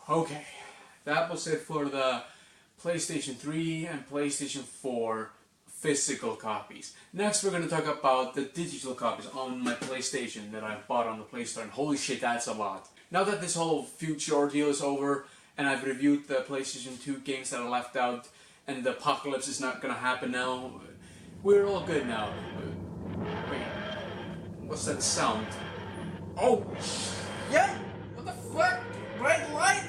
Okay, that was it for the PlayStation 3 and PlayStation 4 physical copies. Next we're going to talk about the digital copies on my PlayStation that I bought on the Play Store, and holy shit, that's a lot. Now that this whole future ordeal is over and I've reviewed the PlayStation 2 games that I left out and the apocalypse is not going to happen now, we're all good now. Wait, what's that sound? Oh, yeah! What the fuck? Red light?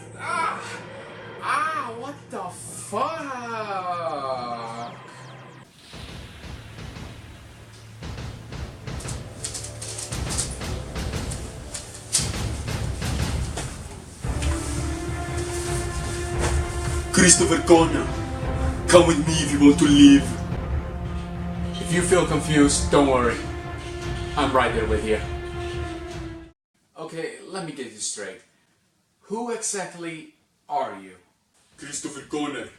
What the fuck? Christopher Connor, come with me if you want to live. If you feel confused, don't worry. I'm right there with you. Okay, let me get this straight. Who exactly are you? Christopher Connor,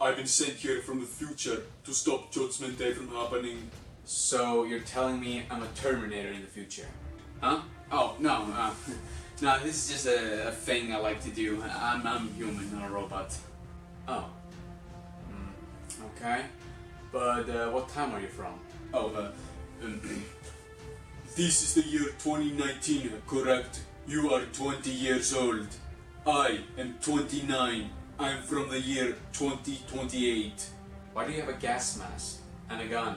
I've been sent here from the future to stop Judgment Day from happening. So you're telling me I'm a Terminator in the future? Huh? Oh, no, no, this is just a thing I like to do. I'm human, not a robot. Oh. Okay. But what time are you from? Oh, this is the year 2019, correct? You are 20 years old. I am 29. I'm from the year 2028. Why do you have a gas mask and a gun?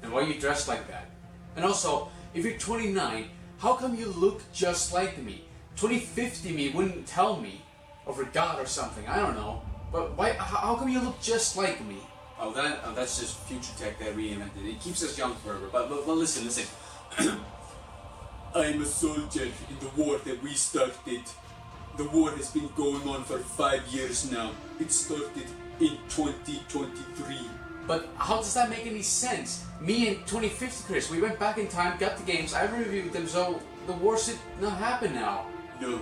And why are you dressed like that? And also, if you're 29, how come you look just like me? 2050 me wouldn't tell me, or forgot or something, I don't know. But why? How come you look just like me? Oh, that's just future tech that we invented. It keeps us young forever. But listen. I'm a soldier in the war that we started. The war has been going on for 5 years now. It started in 2023. But how does that make any sense? Me and 2050 Chris, we went back in time, got the games, I reviewed them, so the war should not happen now. No,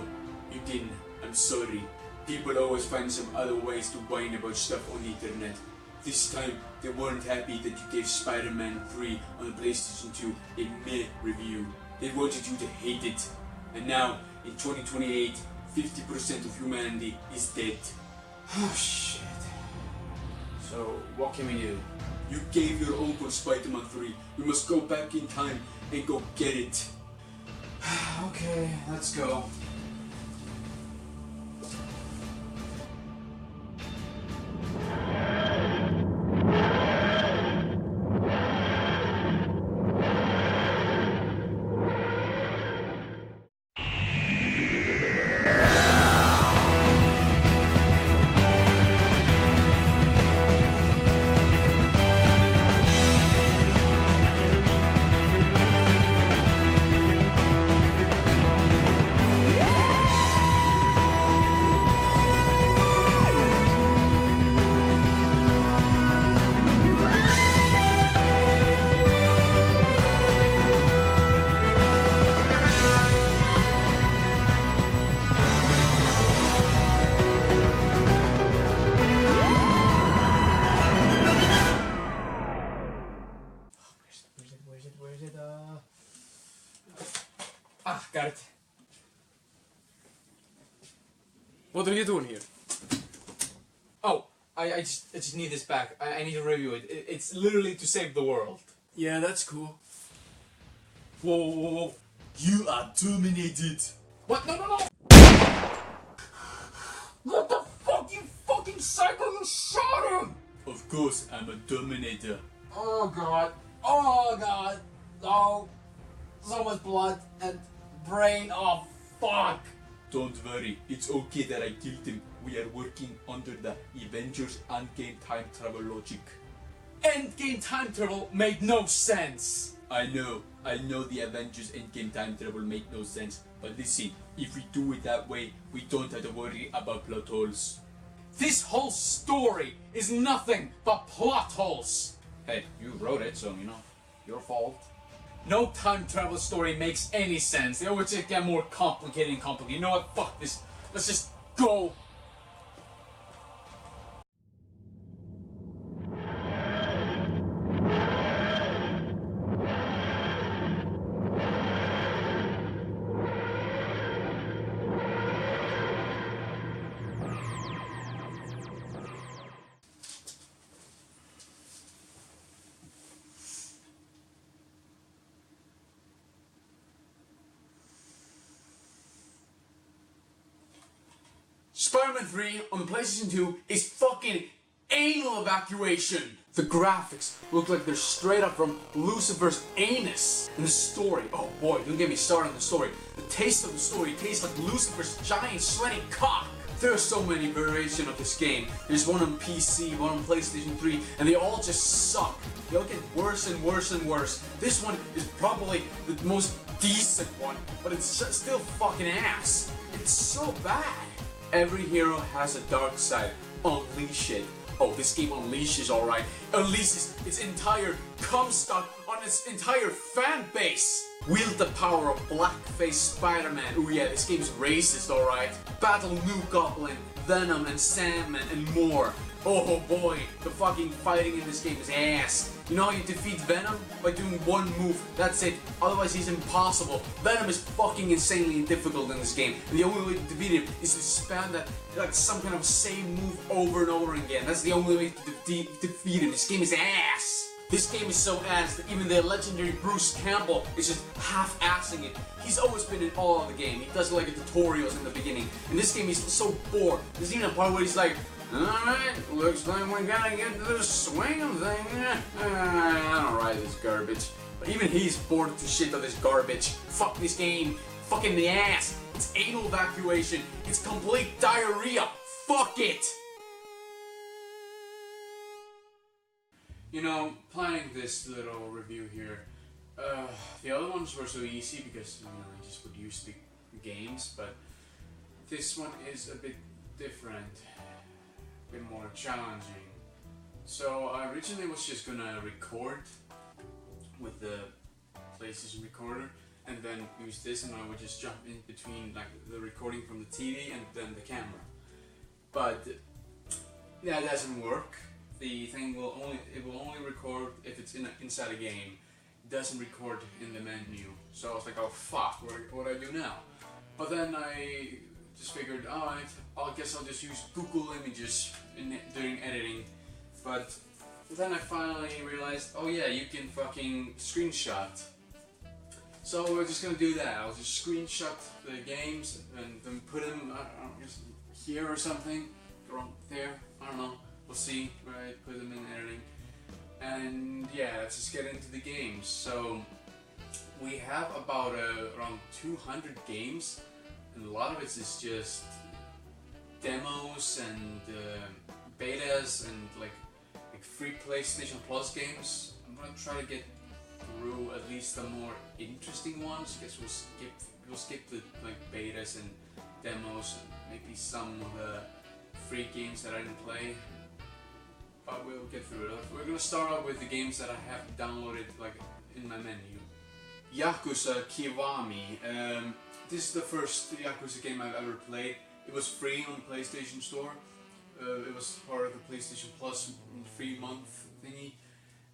you didn't. I'm sorry. People always find some other ways to whine about stuff on the internet. This time, they weren't happy that you gave Spider-Man 3 on the PlayStation 2 a meh review. They wanted you to hate it. And now, in 2028, 50% of humanity is dead. Oh shit. So, what can we do? You gave your uncle Spider-Man 3. We must go back in time and go get it. Okay, let's go. Where's it? Got it. What are you doing here? Oh, I just need this back. I need to review it. It's literally to save the world. Yeah, that's cool. Whoa. You are terminated. What? No! What the fuck, you fucking psycho, you shot him! Of course, I'm a Terminator. Oh god. No. So much blood and brain. Oh fuck. Don't worry, it's okay that I killed him. We are working under the Avengers Endgame time travel logic. Endgame time travel made no sense. I know the Avengers Endgame time travel made no sense, but listen, if we do it that way, we don't have to worry about plot holes. This whole story is nothing but plot holes. Hey, you wrote it, so your fault. No time travel story makes any sense. They always just get more complicated and complicated. You know what? Fuck this. Let's just go. Spider-Man 3 on the PlayStation 2 is fucking anal evacuation. The graphics look like they're straight up from Lucifer's anus. And the story, oh boy, don't get me started on the story. The taste of the story tastes like Lucifer's giant sweaty cock. There are so many variations of this game. There's one on PC, one on PlayStation 3, and they all just suck. They all get worse and worse and worse. This one is probably the most decent one, but it's still fucking ass. It's so bad. Every hero has a dark side. Unleash it. Oh, this game unleashes, alright. Unleashes its entire Comstock on its entire fan base. Wield the power of blackface Spider-Man. Oh yeah, this game's racist, alright. Battle New Goblin, Venom, and Sandman, and more. Oh boy, the fucking fighting in this game is ass. You know how you defeat Venom? By doing one move, that's it. Otherwise he's impossible. Venom is fucking insanely difficult in this game. And the only way to defeat him is to spam that, like, some kind of same move over and over again. That's the only way to defeat him. This game is ass. This game is so ass that even the legendary Bruce Campbell is just half-assing it. He's always been in all of the game. He does like tutorials in the beginning. In this game he's so bored. There's even a part where he's like, alright, looks like we gotta get to the swing of things. I don't write this garbage. But even he's bored to shit of this garbage. Fuck this game. Fucking the ass. It's anal evacuation. It's complete diarrhea. Fuck it. You know, planning this little review here, the other ones were so easy because, you know, I just would use the games, but this one is a bit different. Bit more challenging. So I originally was just gonna record with the PlayStation recorder and then use this, and I would just jump in between, like, the recording from the TV and then the camera. But that doesn't work. The thing will only record if it's inside a game. It doesn't record in the menu. So I was like, oh fuck, what do I do now? But then I just figured, alright, I guess I'll just use Google Images during editing. But then I finally realized, oh yeah, you can fucking screenshot. So we're just gonna do that. I'll just screenshot the games and then put them, I don't know, just here or something, or there, I don't know. We'll see where I put them in editing. And yeah, let's just get into the games. So we have about around 200 games, and a lot of it is just demos and betas and like free PlayStation Plus games. I'm gonna try to get through at least the more interesting ones. I guess we'll skip the like betas and demos and maybe some of the free games that I didn't play. But we'll get through it. We're gonna start out with the games that I have downloaded like in my menu. Yakuza Kiwami. This is the first Yakuza game I've ever played. It was free on the PlayStation Store. It was part of the PlayStation Plus free month thingy.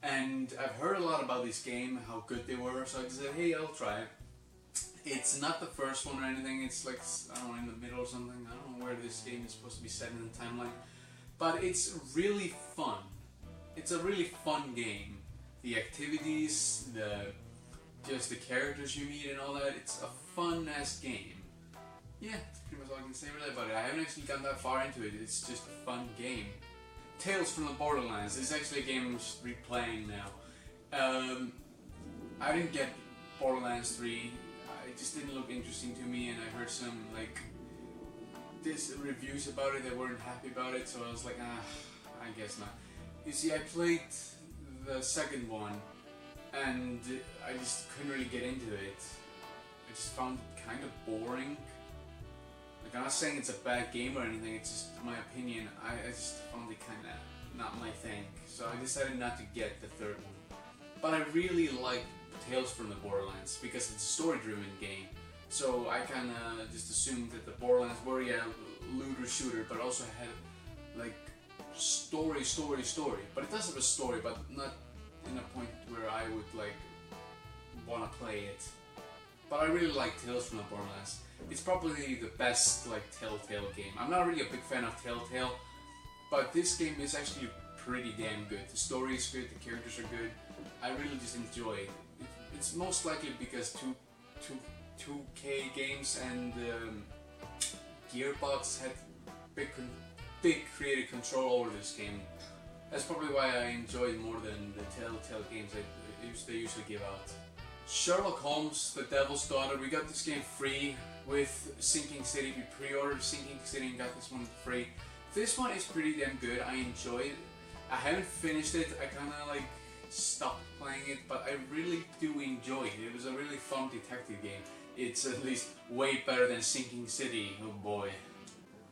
And I've heard a lot about this game, how good they were, so I said, hey, I'll try it. It's not the first one or anything, it's like, I don't know, in the middle or something. I don't know where this game is supposed to be set in the timeline. But it's really fun. It's a really fun game. The activities, just the characters you meet and all that, it's a fun-ass game. Yeah, that's pretty much all I can say really about it. I haven't actually gotten that far into it, it's just a fun game. Tales from the Borderlands, this is actually a game I'm just replaying now. I didn't get Borderlands 3, it just didn't look interesting to me, and I heard some like reviews about it that weren't happy about it, so I was like, I guess not. You see, I played the second one, and I just couldn't really get into it. I just found it kind of boring. Like, I'm not saying it's a bad game or anything, it's just my opinion. I just found it kind of not my thing, so I decided not to get the third one. But I really like Tales from the Borderlands because it's a story-driven game. So I kind of just assumed that the Borderlands were, yeah, looter shooter, but also had like story. But it does have a story, but not in a point where I would like want to play it. But I really like Tales from the Borderlands. It's probably the best like Telltale game. I'm not really a big fan of Telltale, but this game is actually pretty damn good. The story is good, the characters are good. I really just enjoy it. It's most likely because 2K games and Gearbox had big creative control over this game. That's probably why I enjoy it more than the Telltale games they usually give out. Sherlock Holmes, The Devil's Daughter. We got this game free with Sinking City. We pre-ordered Sinking City and got this one free. This one is pretty damn good. I enjoy it. I haven't finished it. I kind of like stopped playing it, but I really do enjoy it. It was a really fun detective game. It's at least way better than Sinking City. Oh boy.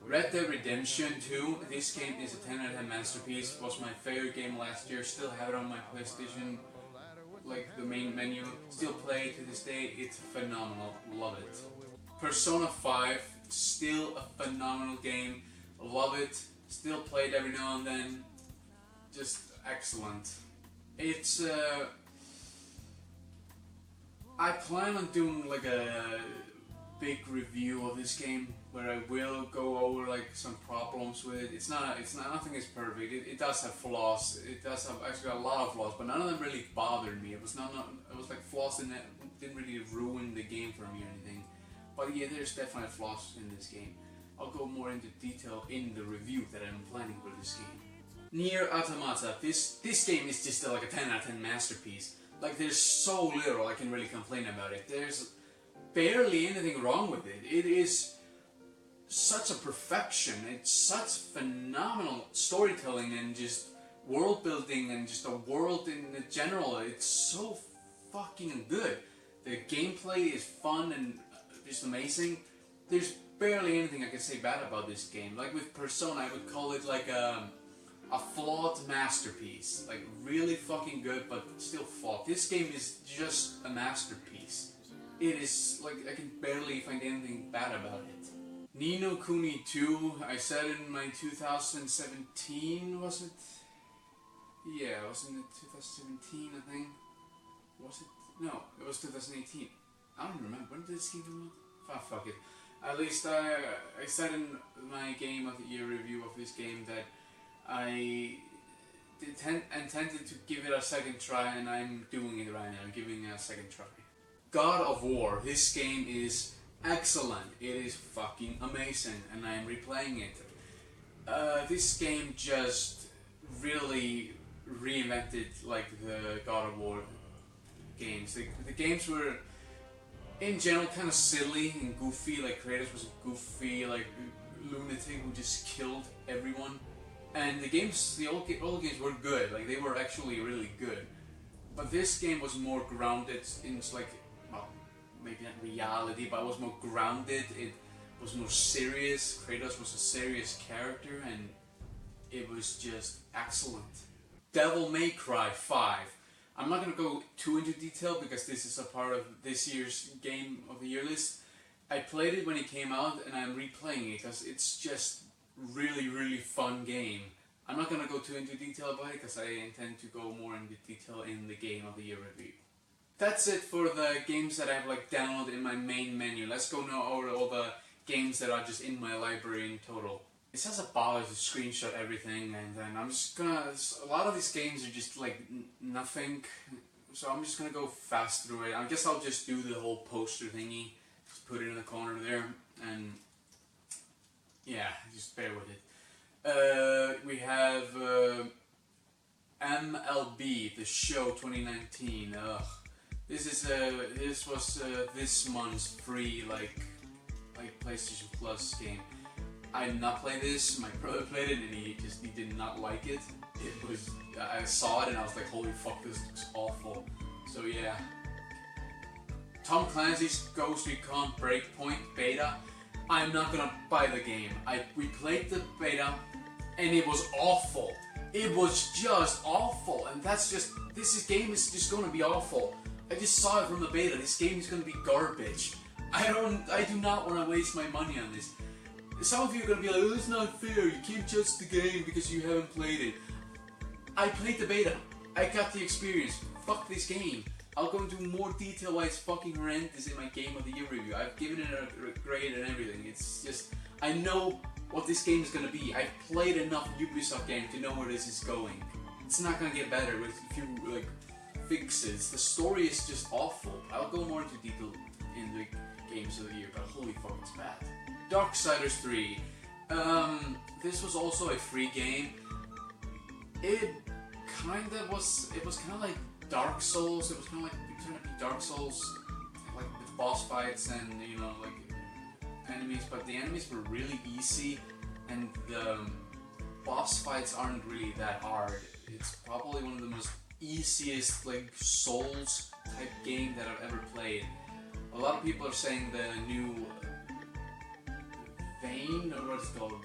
Red Dead Redemption 2. This game is a 10 out of 10 masterpiece. Was my favorite game last year. Still have it on my PlayStation, like the main menu. Still play it to this day. It's phenomenal. Love it. Persona 5. Still a phenomenal game. Love it. Still play it every now and then. Just excellent. It's I plan on doing like a big review of this game where I will go over like some problems with it. Nothing is perfect. It does have flaws. It does have actually a lot of flaws, but none of them really bothered me. It was like flaws in it didn't really ruin the game for me or anything. But yeah, there's definitely flaws in this game. I'll go more into detail in the review that I'm planning for this game. Nier Automata. This game is just like a 10 out of 10 masterpiece. Like there's so little I can really complain about it. There's barely anything wrong with it. It is such a perfection. It's such phenomenal storytelling and just world building and just a world in general. It's so fucking good. The gameplay is fun and just amazing. There's barely anything I can say bad about this game. Like with Persona, I would call it like a flawed masterpiece. Like really fucking good, but still flawed. This game is just a masterpiece. It is like I can barely find anything bad about it. Ni no Kuni 2, I said in my 2017, was it? Yeah, it was in 2017, I think. Was it? No, it was 2018. I don't remember. When did this game come out? Fuck it. At least I said in my Game of the Year review of this game that I intended to give it a second try, and I'm doing it right now. I'm giving it a second try. God of War. This game is excellent. It is fucking amazing, and I'm replaying it. This game just really reinvented like the God of War games. The games were in general kind of silly and goofy. Like Kratos was a goofy like lunatic who just killed everyone. And the old games were good. Like they were actually really good. But this game was more grounded in like, well, maybe not reality, but it was more grounded. It was more serious. Kratos was a serious character, and it was just excellent. Devil May Cry 5. I'm not gonna go too into detail because this is a part of this year's Game of the Year list. I played it when it came out, and I'm replaying it because it's just really fun game. I'm not gonna go too into detail about it because I intend to go more into detail in the Game of the Year review. That's it for the games that I have like downloaded in my main menu. Let's go now over all the games that are just in my library in total. It says a bother to screenshot everything, and then I'm just gonna. A lot of these games are just like nothing, so I'm just gonna go fast through it. I guess I'll just do the whole poster thingy, just put it in the corner there, and yeah, just bear with it. We have MLB The Show 2019. This was this month's free like PlayStation Plus game. I did not play this. My brother played it, and he did not like it. I saw it and I was like, holy fuck, this looks awful. So yeah. Tom Clancy's Ghost Recon Breakpoint beta. I'm not gonna buy the game. We played the beta, and it was awful. It was just awful, and this game is just gonna be awful. I just saw it from the beta. This game is gonna be garbage. I do not want to waste my money on this. Some of you are gonna be like, oh, it's not fair. You can't judge the game because you haven't played it. I played the beta. I got the experience. Fuck this game. I'll go into more detail why it's fucking horrendous in my Game of the Year review. I've given it a grade and everything. It's just, I know what this game is gonna be. I've played enough Ubisoft games to know where this is going. It's not gonna get better with a few like fixes. The story is just awful. I'll go more into detail in the Games of the Year, but holy fuck, it's bad. Darksiders 3. This was also a free game. It was kind of like Dark Souls. It was kind of like trying to be Dark Souls, like with boss fights and like enemies. But the enemies were really easy, and the boss fights aren't really that hard. It's probably one of the most easiest like Souls type game that I've ever played. A lot of people are saying the new Vein, or what's it called,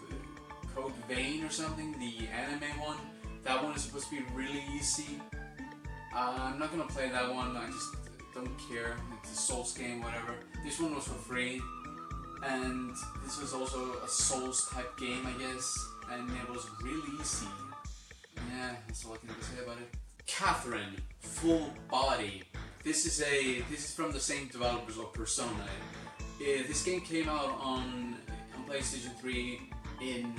Code Vein or something, the anime one. That one is supposed to be really easy. I'm not gonna play that one. I just don't care. It's a Souls game, whatever. This one was for free, and this was also a Souls type game, I guess. And it was really easy. Yeah, that's all I can say about it. Catherine, Full Body. This is from the same developers of Persona. This game came out on PlayStation 3 in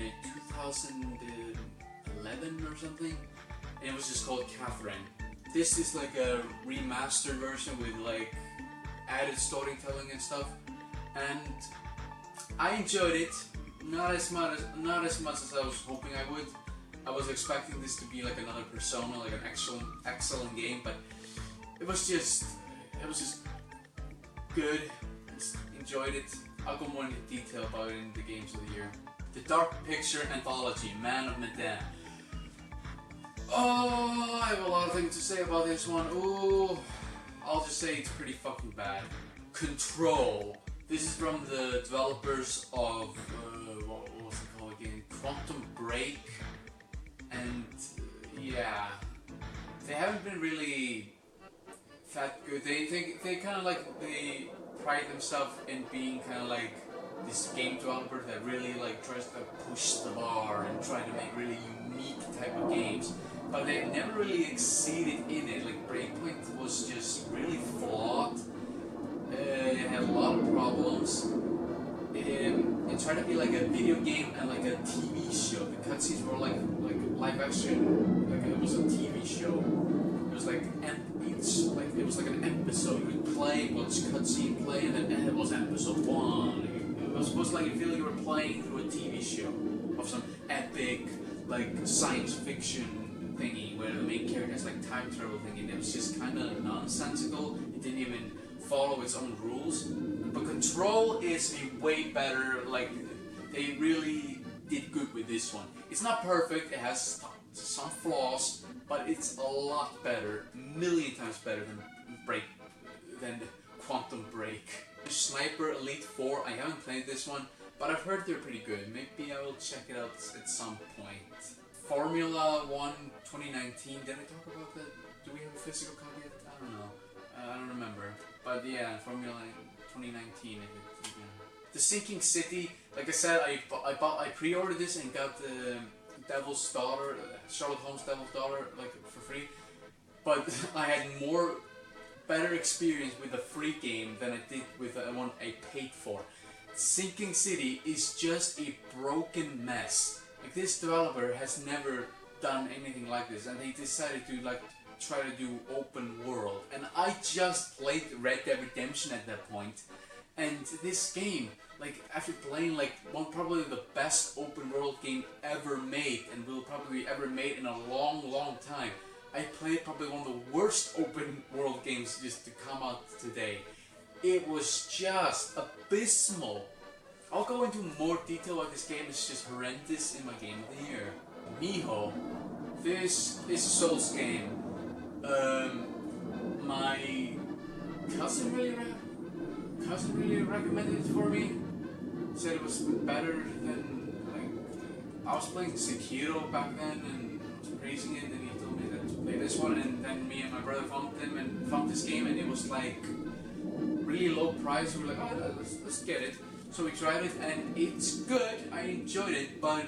2011 or something, and it was just called Catherine. This is like a remastered version with like added storytelling and stuff, and I enjoyed it. Not as much as I was hoping I would. I was expecting this to be like another Persona, like an excellent game, but it was just good. Just enjoyed it. I'll go more into detail about it in the games of the year. The Dark Picture Anthology, Man of Medan. Oh, I have a lot of things to say about this one. Ooh, I'll just say it's pretty fucking bad. Control. This is from the developers of what was it called again? Quantum Break. And yeah, they haven't been really that good. They kind of like they pride themselves in being kind of like this game developer that really like tries to push the bar and try to make really unique type of games, but they never really exceeded in it. Like Breakpoint was just really flawed. It had a lot of problems. It tried to be like a video game and like a TV show. The cutscenes were like live action, like it was a TV show. It was like it was like an episode. You would play, watch cutscene play, and then it was episode 1. It was supposed to like you feel like you were playing through a TV show of some epic like science fiction thingy where the main character has like time travel thingy. And it was just kind of nonsensical. It didn't even follow its own rules. But Control is a way better. Like they really did good with this one. It's not perfect. It has some flaws, but it's a lot better, a million times better than Quantum Break. Sniper Elite 4. I haven't played this one, but I've heard they're pretty good. Maybe I will check it out at some point. Formula 1 2019. Did I talk about that? Do we have a physical copy yet? I don't know. I don't remember. But yeah, Formula 2019. The Sinking City. Like I said, I pre-ordered this and got the Devil's Daughter, Charlotte Holmes' Devil's Daughter, like for free. But I had better experience with a free game than I did with the one I paid for. Sinking City is just a broken mess. Like this developer has never done anything like this, and they decided to like try to do open world. And I just played Red Dead Redemption at that point, and this game, like after playing like probably the best open world game ever made, and will probably be ever made in a long time. I played probably one of the worst open world games just to come out today. It was just abysmal. I'll go into more detail about this game. It's just horrendous in my game of the year. Miho. This is a Souls game. My cousin really recommended it for me. Said it was better than like I was playing Sekiro back then and I was praising it, and he told me that to play this one, and then me and my brother found this game, and it was like really low price. We were like, oh, let's get it. So we tried it, and it's good. I enjoyed it, but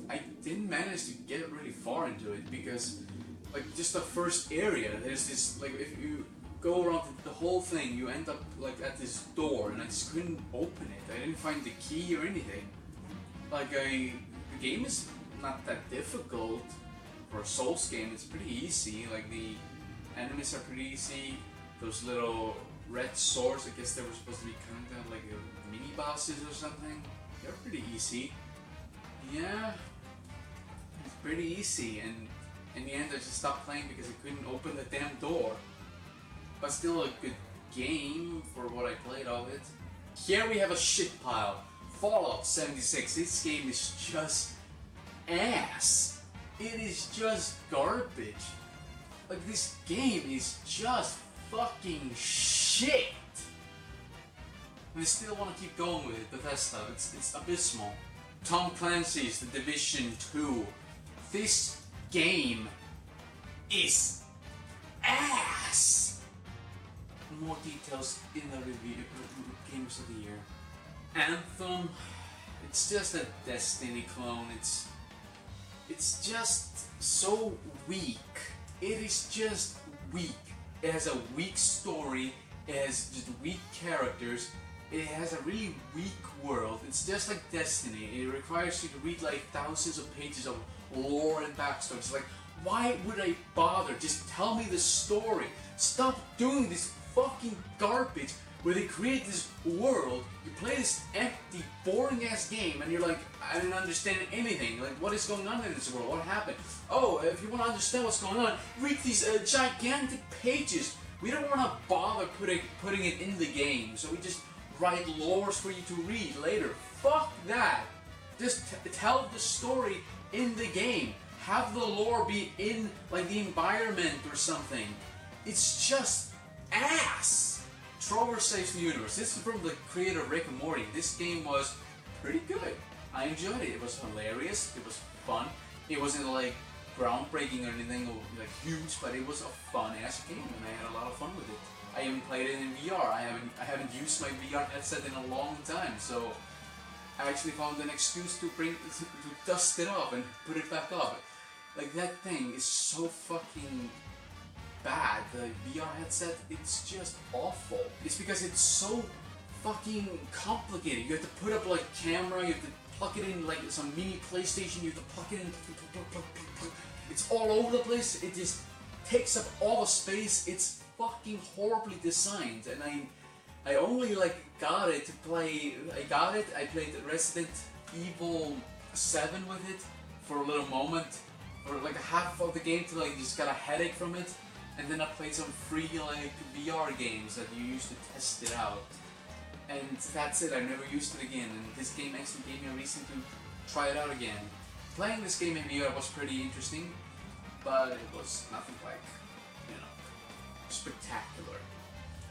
I didn't manage to get really far into it because, like, just the first area, there's this like if you go around the whole thing, you end up like at this door, and I just couldn't open it. I didn't find the key or anything. Like the game is not that difficult for a Souls game. It's pretty easy. Like the enemies are pretty easy. Those little red swords, I guess they were supposed to be kind of like mini bosses or something. They're pretty easy. yeah, it's pretty easy, and in the end I just stopped playing because I couldn't open the damn door. But still a good game for what I played of it. Here we have a shit pile. Fallout 76. This game is just ass. It is just garbage. Like, this game is just fucking shit. And I still want to keep going with it, Bethesda. It's abysmal. Tom Clancy's The Division 2. This game is ass. More details in the review. Games of the year. Anthem. It's just a Destiny clone. It's just so weak. It is just weak. It has a weak story. It has just weak characters. It has a really weak world. It's just like Destiny. It requires you to read like thousands of pages of lore and backstory. It's like, why would I bother? Just tell me the story. Stop doing this fucking garbage where they create this world, you play this empty, boring ass game, and you're like, I didn't understand anything. Like, what is going on in this world? What happened? Oh, if you want to understand what's going on, read these gigantic pages. We don't want to bother putting it in the game, so we just write lores for you to read later. Fuck that. Just tell the story in the game. Have the lore be in like the environment or something. It's just ass. Trover Saves the Universe. This is from the creator of Rick and Morty. This game was pretty good. I enjoyed it. It was hilarious. It was fun. It wasn't like groundbreaking or anything like huge, but it was a fun ass game, and I had a lot of fun with it. I even played it in VR. I haven't used my VR headset in a long time, so I actually found an excuse to dust it off and put it back up. Like, that thing is so fucking bad. The VR headset, it's just awful. It's because it's so fucking complicated. You have to put up like camera, you have to plug it in like some mini PlayStation, you have to plug it in. It's all over the place. It just takes up all the space. It's fucking horribly designed, and I only like got it to play. I played Resident Evil 7 with it for a little moment, for like half of the game, till I just got a headache from it. And then I played some free like VR games that you use to test it out. And that's it, I never used it again, and this game actually gave me a reason to try it out again. Playing this game in VR was pretty interesting, but it was nothing like, you know, spectacular,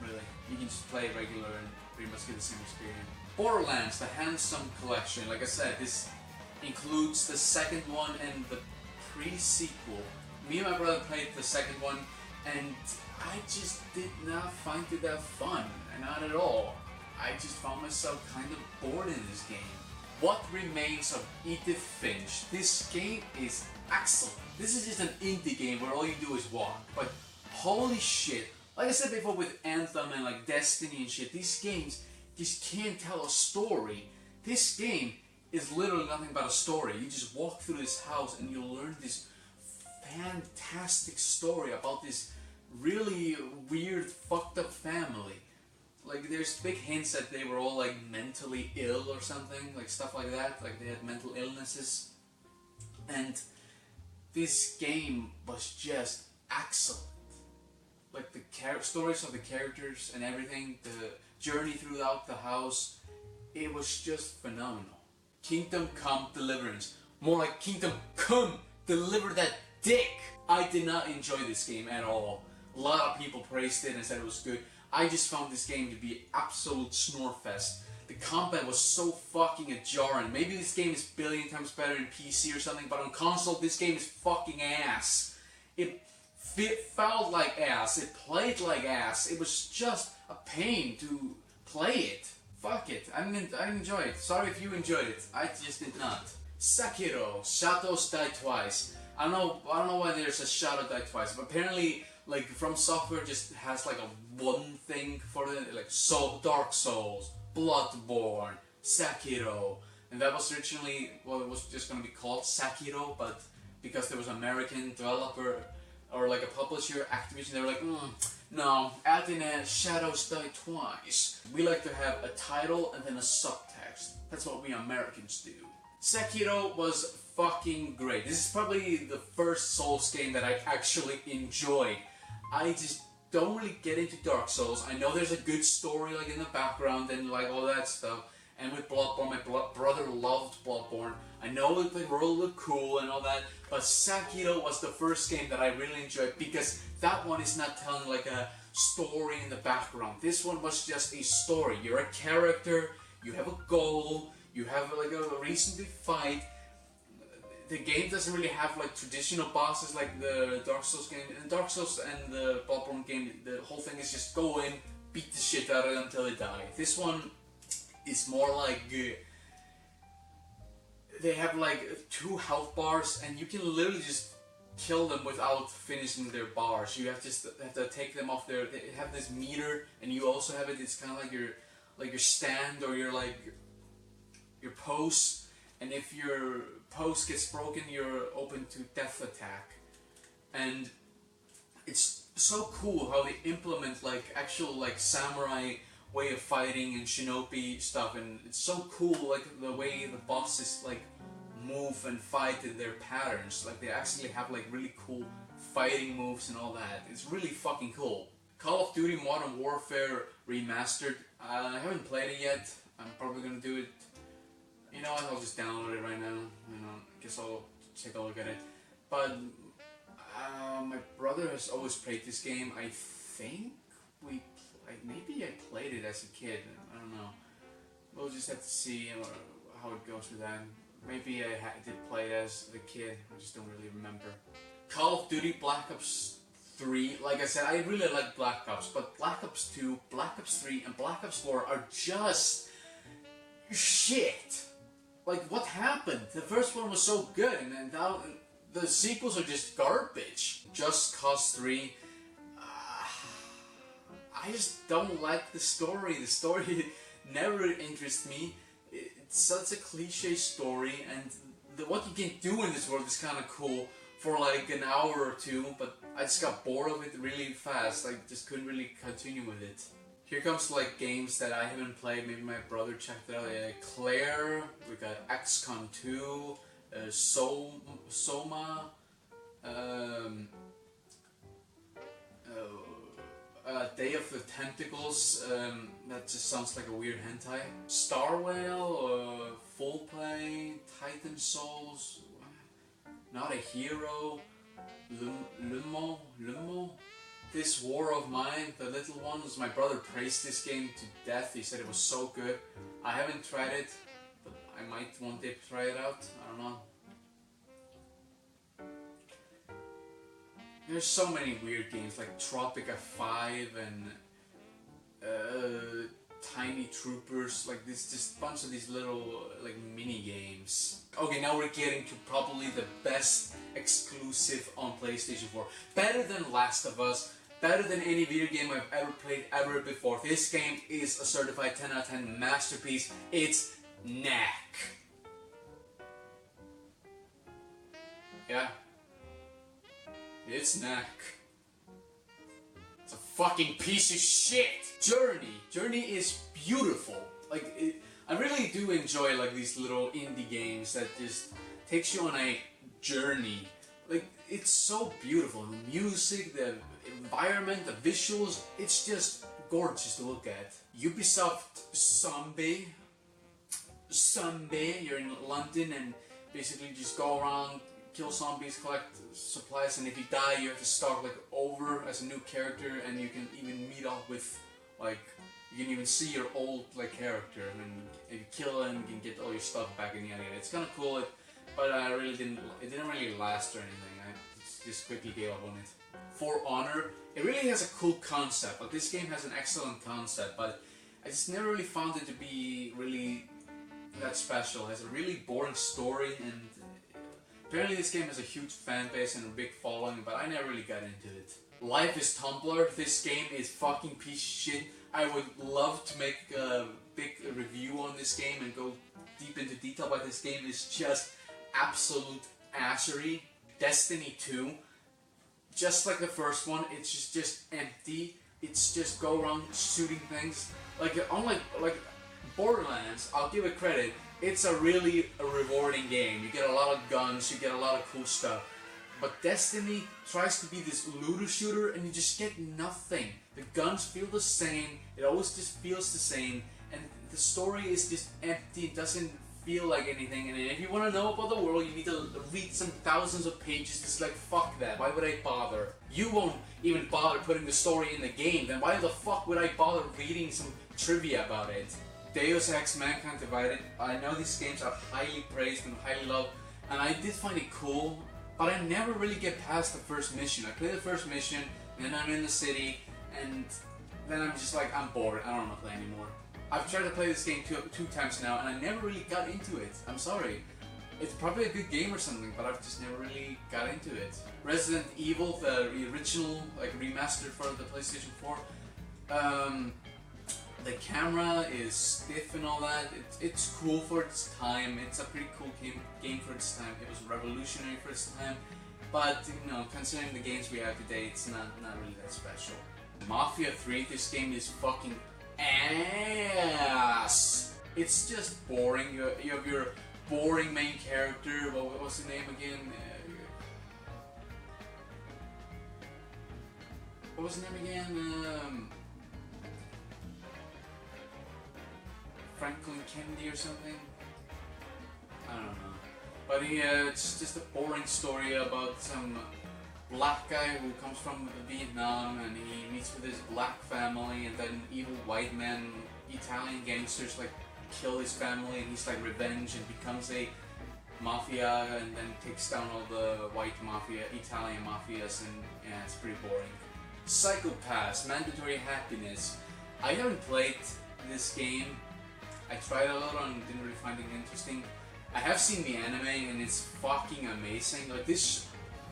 really. You can just play regular and pretty much get the same experience. Borderlands, the Handsome Collection. Like I said, this includes the second one and the pre-sequel. Me and my brother played the second one, and I just did not find it that fun, not at all. I just found myself kind of bored in this game. What Remains of Edith Finch. This game is excellent. This is just an indie game where all you do is walk, but holy shit. Like I said before with Anthem and like Destiny and shit, these games just can't tell a story. This game is literally nothing but a story. You just walk through this house and you learn this fantastic story about this really weird, fucked up family. Like, there's big hints that they were all like mentally ill or something, like stuff like that, like they had mental illnesses. And this game was just excellent. Like the stories of the characters and everything, the journey throughout the house, it was just phenomenal. Kingdom Come Deliverance. More like Kingdom Come Deliver that dick! I did not enjoy this game at all. A lot of people praised it and said it was good. I just found this game to be absolute snorefest. The combat was so fucking jarring. Maybe this game is a billion times better in PC or something, but on console this game is fucking ass. It felt like ass. It played like ass. It was just a pain to play it. Fuck it. I didn't enjoy it. Sorry if you enjoyed it. I just did not. Sekiro, Shadows Die Twice. I don't know why there's a Shadow Die Twice, but apparently, like, From Software just has like a one thing for it, like Dark Souls, Bloodborne, Sekiro, and that was originally, well, it was just gonna be called Sekiro, but because there was an American developer or like a publisher, Activision, they were like, no, add in a Shadows Die Twice. We like to have a title and then a subtext. That's what we Americans do. Sekiro was fucking great. This is probably the first Souls game that I actually enjoyed. I just don't really get into Dark Souls. I know there's a good story like in the background and like all that stuff. And with Bloodborne, my brother loved Bloodborne. I know the world looked cool and all that, but Sekiro was the first game that I really enjoyed because that one is not telling like a story in the background. This one was just a story. You're a character, you have a goal, you have like a reason to fight. The game doesn't really have like traditional bosses like the Dark Souls game. In Dark Souls and the Bloodborne game, the whole thing is just go in, beat the shit out of them until they die. This one is more like they have like 2 health bars and you can literally just kill them without finishing their bars. You have to take them off their. They have this meter and you also have it. It's kind of like your stand or your pose. And if your pose gets broken, you're open to death attack. And it's so cool how they implement like actual like samurai way of fighting and shinobi stuff, and it's so cool like the way the bosses like move and fight in their patterns. Like they actually have like really cool fighting moves and all that. It's really fucking cool. Call of Duty Modern Warfare Remastered. I haven't played it yet. I'm probably gonna do it. You know what, I'll just download it right now. You know, guess I'll take a look at it. But my brother has always played this game. I think maybe I played it as a kid. I don't know. We'll just have to see how it goes with that. Maybe I did play it as a kid. I just don't really remember. Call of Duty Black Ops 3. Like I said, I really like Black Ops, but Black Ops 2, Black Ops 3, and Black Ops 4 are just shit. Like, what happened? The first one was so good, and now the sequels are just garbage. Just Cause 3. I just don't like the story. The story never interests me. It's such a cliche story, and what you can do in this world is kind of cool for like an hour or 2, but I just got bored of it really fast. I just couldn't really continue with it. Here comes like games that I haven't played. Maybe my brother checked it out. Claire, we got XCOM 2, Soma, Day of the Tentacles, that just sounds like a weird hentai. Star Whale, Full Play, Titan Souls, Not a Hero, Lumo. This War of Mine, The Little Ones. My brother praised this game to death. He said it was so good. I haven't tried it, but I might one day try it out. I don't know. There's so many weird games like Tropica 5 and Tiny Troopers. Like this, just a bunch of these little like mini games. Okay, now we're getting to probably the best exclusive on PlayStation 4. Better than Last of Us. Better than any video game I've ever played ever before. This game is a certified 10 out of 10 masterpiece. It's Knack. Yeah. It's Knack. It's a fucking piece of shit. Journey is beautiful. Like, I really do enjoy like these little indie games that just takes you on a journey. Like, it's so beautiful. The music, the environment, the visuals, it's just gorgeous to look at. Ubisoft Zombie. You're in London and basically just go around, kill zombies, collect supplies, and if you die you have to start like over as a new character, and you can even meet up with like, you can even see your old like character, and if you kill him you can get all your stuff back in the end. It's kind of cool, but it didn't really last or anything. I just quickly gave up on it. For Honor, it really has a cool concept. Like, this game has an excellent concept, but I just never really found it to be really that special. It has a really boring story, and apparently this game has a huge fan base and a big following, but I never really got into it. Life is Tumblr. This game is fucking piece of shit. I would love to make a big review on this game and go deep into detail, but this game is just absolute ashery. Destiny 2, just like the first one, it's just empty. It's just go around shooting things. Like, unlike like Borderlands, I'll give it credit. it's a really rewarding game. You get a lot of guns, you get a lot of cool stuff. But Destiny tries to be this looter shooter and you just get nothing. The guns feel the same, it always just feels the same, and the story is just empty, it doesn't feel like anything. And if you want to know about the world, you need to read some thousands of pages. It's like, fuck that, why would I bother? You won't even bother putting the story in the game, then why the fuck would I bother reading some trivia about it? Deus Ex Mankind Divided, I know these games are highly praised and highly loved, and I did find it cool, but I never really get past the first mission. I play the first mission, and then I'm in the city, and then I'm just like, I'm bored, I don't want to play anymore. I've tried to play this game two times now, and I never really got into it. I'm sorry. It's probably a good game or something, but I've just never really got into it. Resident Evil, the original, like remastered for the PlayStation 4. The camera is stiff and all that. It's cool for its time. It's a pretty cool game for its time. It was revolutionary for its time. But, you know, considering the games we have today, it's not really that special. Mafia 3, this game is fucking ass. It's just boring. You have your boring main character. What was the name again? What was the name again? Franklin Kennedy or something? I don't know. But yeah, it's just a boring story about some black guy who comes from Vietnam and he meets with his black family, and then evil white men, Italian gangsters like kill his family, and he's like revenge and becomes a mafia and then takes down all the white mafia, Italian mafias, and yeah, it's pretty boring. Psycho-Pass, Mandatory Happiness. I haven't played this game. I tried a little and didn't really find it interesting. I have seen the anime and it's fucking amazing. Like this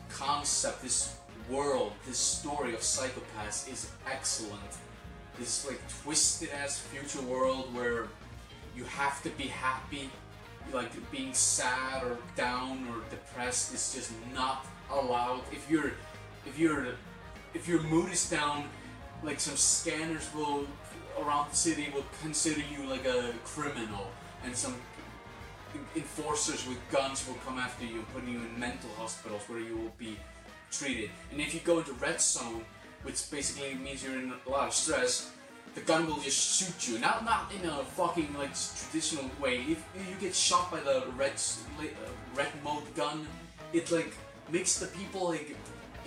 concept, this world, this story of Psycho-Pass is excellent. This like twisted ass future world where you have to be happy. Like being sad or down or depressed is just not allowed. If your mood is down, like some scanners will around the city will consider you like a criminal, and some enforcers with guns will come after you, putting you in mental hospitals where you will be treated. And if you go into red zone, which basically means you're in a lot of stress, the gun will just shoot you. Not in a fucking like traditional way. If you get shot by the red mode gun, it like makes the people like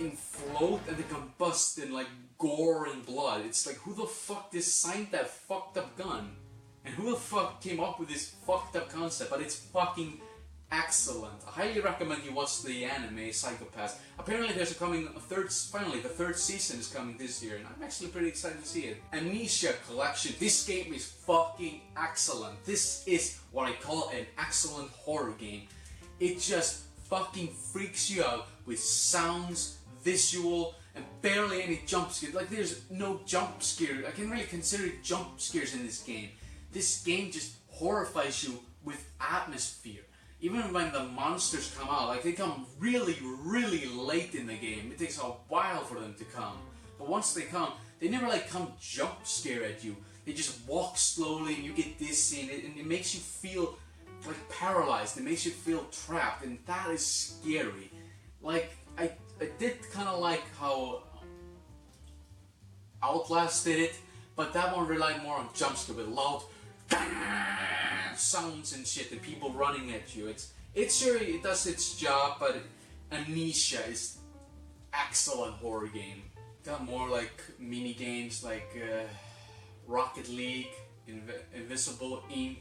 inflate and they combust in like gore and blood. It's like, who the fuck designed that fucked up gun? And who the fuck came up with this fucked up concept? But it's fucking excellent. I highly recommend you watch the anime Psycho-Pass. Apparently there's finally the third season is coming this year, and I'm actually pretty excited to see it. Amnesia Collection. This game is fucking excellent. This is what I call an excellent horror game. It just fucking freaks you out with sounds, visual, and barely any jump scares. Like there's no jump scare. I can really consider jump scares in this game. This game just horrifies you with atmosphere. Even when the monsters come out, like they come really, really late in the game. It takes a while for them to come. But once they come, they never like come jump scare at you. They just walk slowly and you get dizzy, and it makes you feel like paralyzed. It makes you feel trapped, and that is scary. Like I did kind of like how Outlast did it, but that one relied more on jumpscare with loud sounds and shit and people running at you. It does its job, but Amnesia is excellent horror game. Got more like mini games like Rocket League, Invisible Ink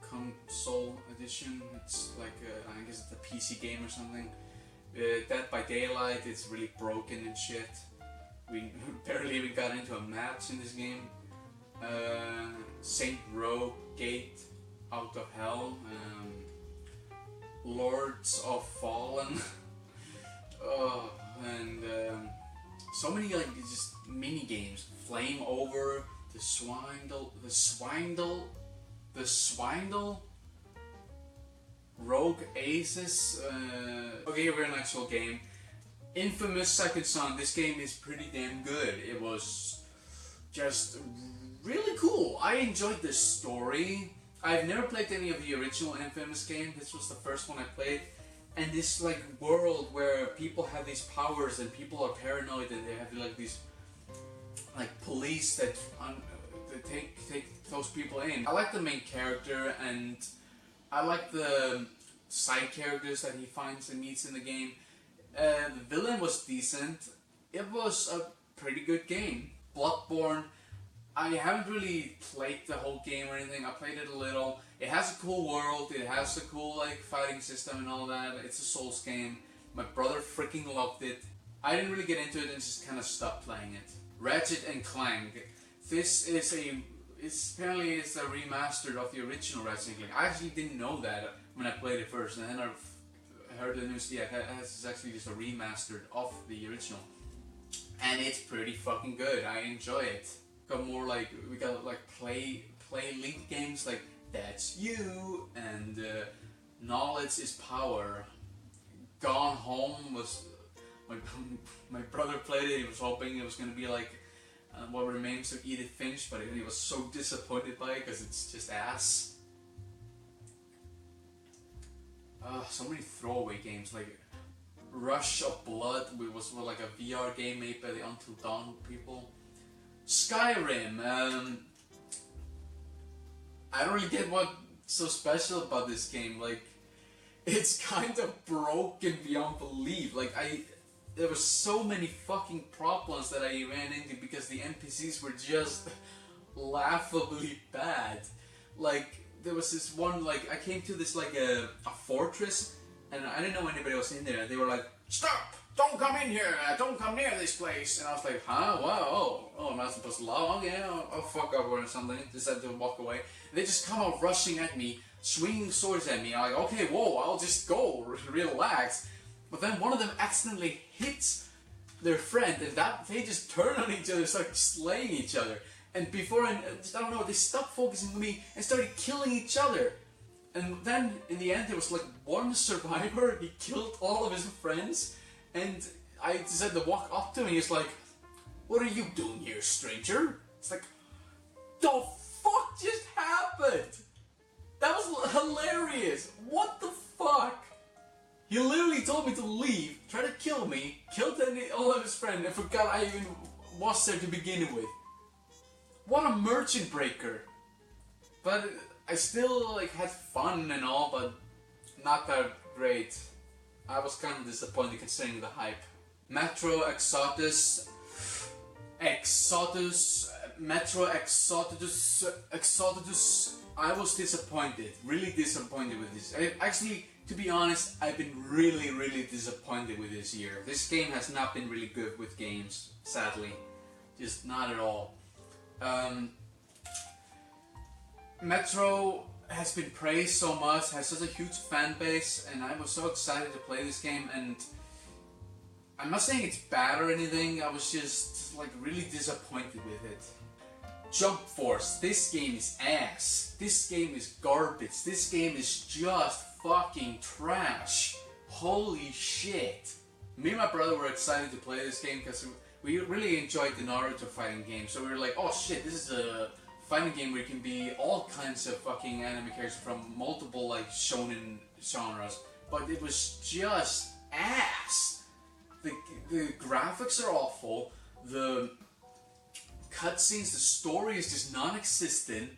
Console Edition. It's like I guess it's a PC game or something. Dead by Daylight, it's really broken and shit. We barely even got into a match in this game. Saint Row Gate Out of Hell, Lords of Fallen, and so many like just mini games. Flame Over, the Swindle, Rogue Aces. Okay, we're an actual game. Infamous Second Son. This game is pretty damn good. It was just really cool. I enjoyed the story. I've never played any of the original Infamous game. This was the first one I played. And this like world where people have these powers and people are paranoid and they have like these like police that take those people in. I like the main character and I like the side characters that he finds and meets in the game. The villain was decent. It was a pretty good game. Bloodborne, I haven't really played the whole game or anything. I played it a little. It has a cool world. It has a cool like fighting system and all that. It's a Souls game. My brother freaking loved it. I didn't really get into it and just kind of stopped playing it. Ratchet and Clank. This is apparently it's a remastered of the original Ratchet and Clank. I actually didn't know that when I played it first, and then I heard the news. Yeah, it's actually just a remastered of the original, and it's pretty fucking good. I enjoy it. Got more like we got like play link games like That's You and Knowledge is Power. Gone Home was my brother played it. He was hoping it was gonna be like What Remains of Edith Finch, but he was so disappointed by it because it's just ass. So many throwaway games like Rush of Blood, which was like a VR game made by the Until Dawn people. Skyrim. I don't really get what's so special about this game. Like, it's kind of broken beyond belief. Like, there were so many fucking problems that I ran into because the NPCs were just laughably bad. Like, there was this one, like, I came to this, like, a fortress, and I didn't know anybody was in there. They were like, "Stop! Don't come in here! Don't come near this place!" And I was like, "Huh? Wow, oh, I'm not supposed to allow? Oh, yeah, I'll fuck up or something." Decided to walk away. And they just come out rushing at me, swinging swords at me. I'm like, okay, whoa, I'll just go, relax. But then one of them accidentally hits their friend, and that they just turn on each other, start slaying each other. And before I don't know, they stopped focusing on me and started killing each other. And then in the end, there was like one survivor. He killed all of his friends, and I decided to walk up to him. He's like, "What are you doing here, stranger?" It's like, the fuck just happened? That was hilarious. What the fuck? He literally told me to leave, tried to kill me, killed all of his friends, and forgot I even was there to begin with. What a merchant breaker. But I still like had fun and all, but not that great. I was kind of disappointed considering the hype. Metro Exodus. I was disappointed, really disappointed with this. Actually, to be honest, I've been really disappointed with this year. This game has not been really good with games, sadly. Just not at all. Metro has been praised so much, has such a huge fan base, and I was so excited to play this game, and I'm not saying it's bad or anything, I was just like really disappointed with it. Jump Force, this game is ass. This game is garbage. This game is just fucking trash. Holy shit. Me and my brother were excited to play this game because we really enjoyed the Naruto fighting game, so we were like, oh shit, this is a fighting game where you can be all kinds of fucking anime characters from multiple like shonen genres, but it was just ass. The graphics are awful, the cutscenes, the story is just non-existent,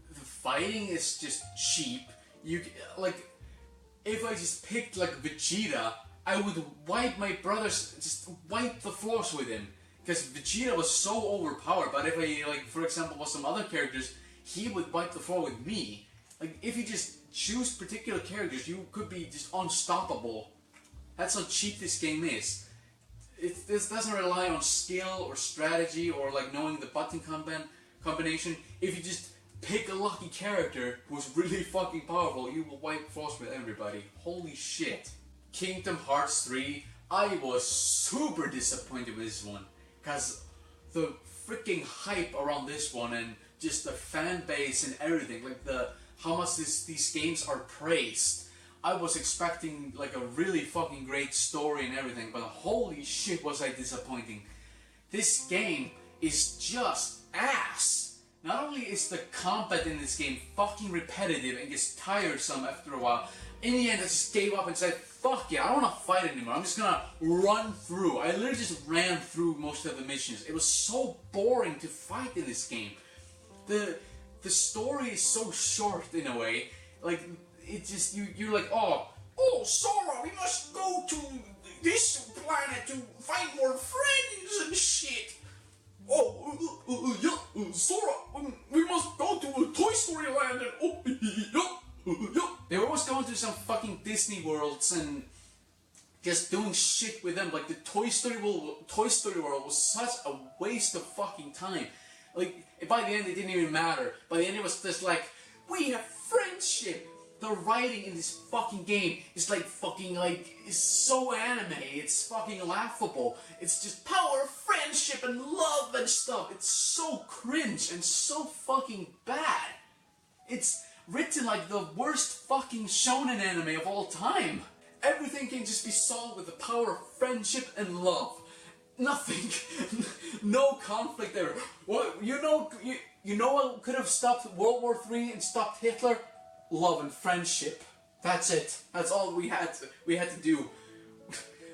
the fighting is just cheap. You like, if I just picked like Vegeta, I would wipe the floors with him. Because Vegeta was so overpowered, but if I, like, for example, was some other characters, he would wipe the floor with me. Like, if you just choose particular characters, you could be just unstoppable. That's how cheap this game is. This doesn't rely on skill or strategy or, like, knowing the button combination. If you just pick a lucky character who's really fucking powerful, you will wipe floors with everybody. Holy shit. Kingdom Hearts 3, I was super disappointed with this one. Because the freaking hype around this one and just the fan base and everything, like how much these games are praised. I was expecting like a really fucking great story and everything, but holy shit was I disappointing. This game is just ass. Not only is the combat in this game fucking repetitive and gets tiresome after a while, in the end I just gave up and said, fuck it, I don't want to fight anymore, I'm just gonna run through. I literally just ran through most of the missions. It was so boring to fight in this game. The story is so short in a way, like, it just, you're like, oh, Sora, we must go to this planet to find more friends and shit. Yeah, Sora, we must go to a Toy Story land and They were always going to some fucking Disney worlds and just doing shit with them. Like the Toy Story world was such a waste of fucking time. Like by the end it didn't even matter. By the end it was just like, we have friendship. The writing in this fucking game is like fucking like, it's so anime, it's fucking laughable. It's just power, friendship and love and stuff. It's so cringe and so fucking bad. It's written like the worst fucking shonen anime of all time. Everything can just be solved with the power of friendship and love. Nothing. No conflict there. Well, you know what could have stopped World War III and stopped Hitler? Love and friendship. That's it. That's all we had to do.